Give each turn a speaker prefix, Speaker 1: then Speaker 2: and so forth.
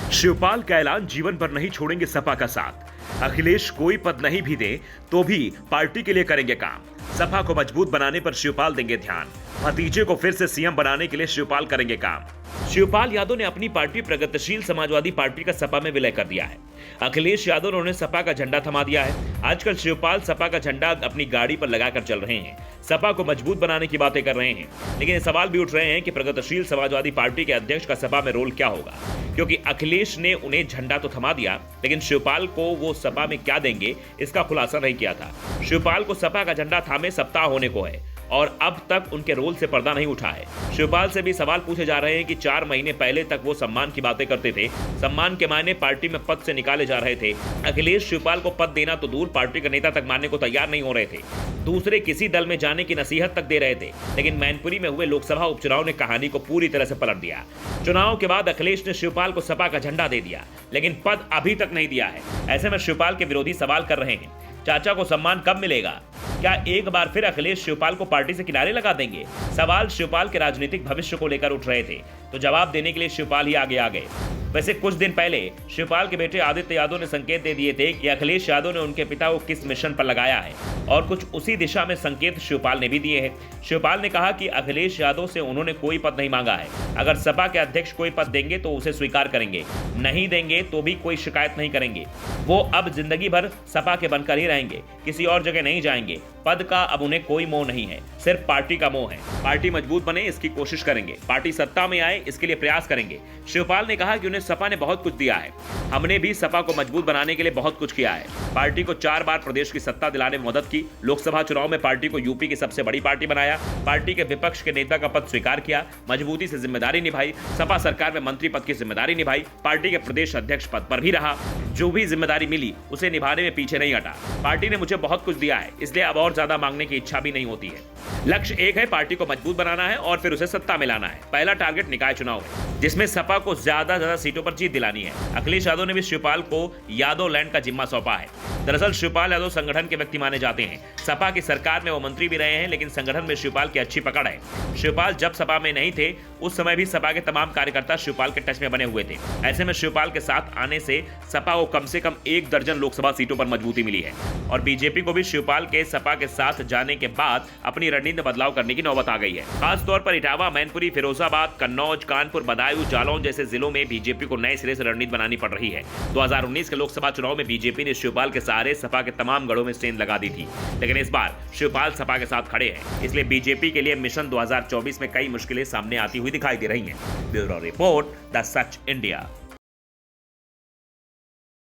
Speaker 1: शिवपाल का ऐलान, जीवन भर नहीं छोड़ेंगे सपा का साथ। अखिलेश कोई पद नहीं भी दे तो भी पार्टी के लिए करेंगे काम। सपा को मजबूत बनाने पर शिवपाल देंगे ध्यान। भतीजे को फिर से सीएम बनाने के लिए शिवपाल करेंगे काम। शिवपाल यादव ने अपनी पार्टी प्रगतिशील समाजवादी पार्टी का सपा में विलय कर दिया है। अखिलेश यादव ने उन्हें सपा का झंडा थमा दिया है। आजकल शिवपाल सपा का झंडा अपनी गाड़ी पर लगाकर चल रहे हैं, सपा को मजबूत बनाने की बातें कर रहे हैं। लेकिन ये सवाल भी उठ रहे हैं कि प्रगतिशील समाजवादी पार्टी के अध्यक्ष का सपा में रोल क्या होगा, क्योंकि अखिलेश ने उन्हें झंडा तो थमा दिया, लेकिन शिवपाल को वो सपा में क्या देंगे इसका खुलासा नहीं किया था। शिवपाल को सपा का झंडा थामे सप्ताह होने को है और अब तक उनके रोल से पर्दा नहीं उठा है। शिवपाल से भी सवाल पूछे जा रहे हैं कि 4 महीने पहले तक वो सम्मान की बातें करते थे, सम्मान के मायने पार्टी में पद से निकाले जा रहे थे। अखिलेश शिवपाल को पद देना तो दूर, पार्टी का नेता तक मानने को तैयार नहीं हो रहे थे, दूसरे किसी दल में जाने की नसीहत तक दे रहे थे। लेकिन मैनपुरी में हुए लोकसभा उपचुनाव ने कहानी को पूरी तरह से पलट दिया। चुनाव के बाद अखिलेश ने शिवपाल को सपा का झंडा दे दिया, लेकिन पद अभी तक नहीं दिया है। ऐसे में शिवपाल के विरोधी सवाल कर रहे हैं, चाचा को सम्मान कब मिलेगा? क्या एक बार फिर अखिलेश शिवपाल को पार्टी से किनारे लगा देंगे? सवाल शिवपाल के राजनीतिक भविष्य को लेकर उठ रहे थे, तो जवाब देने के लिए शिवपाल ही आगे आ गए। वैसे कुछ दिन पहले शिवपाल के बेटे आदित्य यादव ने संकेत दे दिए थे कि अखिलेश यादव ने उनके पिता को किस मिशन पर लगाया है, और कुछ उसी दिशा में संकेत शिवपाल ने भी दिए हैं। शिवपाल ने कहा कि अखिलेश यादव से उन्होंने कोई पद नहीं मांगा है। अगर सपा के अध्यक्ष कोई पद देंगे तो उसे स्वीकार करेंगे, नहीं देंगे तो भी कोई शिकायत नहीं करेंगे। वो अब जिंदगी भर सपा के बनकर ही रहेंगे, किसी और जगह नहीं जाएंगे। पद का अब उन्हें कोई मोह नहीं है, सिर्फ पार्टी का मोह है। पार्टी मजबूत बने इसकी कोशिश करेंगे, पार्टी सत्ता में आए इसके लिए प्रयास करेंगे। शिवपाल ने कहा कि उन्हें सपा ने बहुत कुछ दिया है, हमने भी सपा को मजबूत बनाने के लिए बहुत कुछ किया है। पार्टी को 4 बार प्रदेश की सत्ता दिलाने में मदद की, लोकसभा चुनाव में पार्टी को यूपी की सबसे बड़ी पार्टी बनाया, पार्टी के विपक्ष के नेता का पद स्वीकार किया, मजबूती से जिम्मेदारी निभाई, सपा सरकार में मंत्री पद की जिम्मेदारी निभाई, पार्टी के प्रदेश अध्यक्ष पद पर भी रहा। जो भी जिम्मेदारी मिली उसे निभाने में पीछे नहीं हटा। पार्टी ने मुझे बहुत कुछ दिया है, इसलिए अब और ज्यादा मांगने की इच्छा भी नहीं होती है। लक्ष्य एक है, पार्टी को मजबूत बनाना है और फिर उसे सत्ता में लाना है। पहला टारगेट निकाय चुनाव है, जिसमें सपा को ज्यादा सीटों पर जीत दिलानी है। अखिलेश यादव ने भी शिवपाल को यादव लैंड का जिम्मा सौंपा है। दरअसल शिवपाल यादव संगठन के व्यक्ति माने जाते हैं। सपा की सरकार में वो मंत्री भी रहे हैं, लेकिन संगठन में शिवपाल की अच्छी पकड़ है। शिवपाल जब सपा में नहीं थे उस समय भी सपा के तमाम कार्यकर्ता शिवपाल के टच में बने हुए थे। ऐसे में शिवपाल के साथ आने से सपा को कम से कम 1 दर्जन लोकसभा सीटों पर मजबूती मिली है, और बीजेपी को भी शिवपाल के सपा के साथ जाने के बाद अपनी रणनीति में बदलाव करने की नौबत आ गई है। खासतौर पर इटावा, मैनपुरी, फिरोजाबाद, कन्नौज, कानपुर, बदायूं, जालौन जैसे जिलों में बीजेपी को नए सिरे से रणनीति बनानी पड़ रही है। 2019 के लोकसभा चुनाव में बीजेपी ने शिवपाल के सहारे सपा के तमाम गढ़ों में सेंध लगा दी थी, लेकिन इस बार शिवपाल सपा के साथ खड़े हैं, इसलिए बीजेपी के लिए मिशन 2024 में कई मुश्किलें सामने आती हुई दिखाई दे रही हैं। Bureau report, the such India.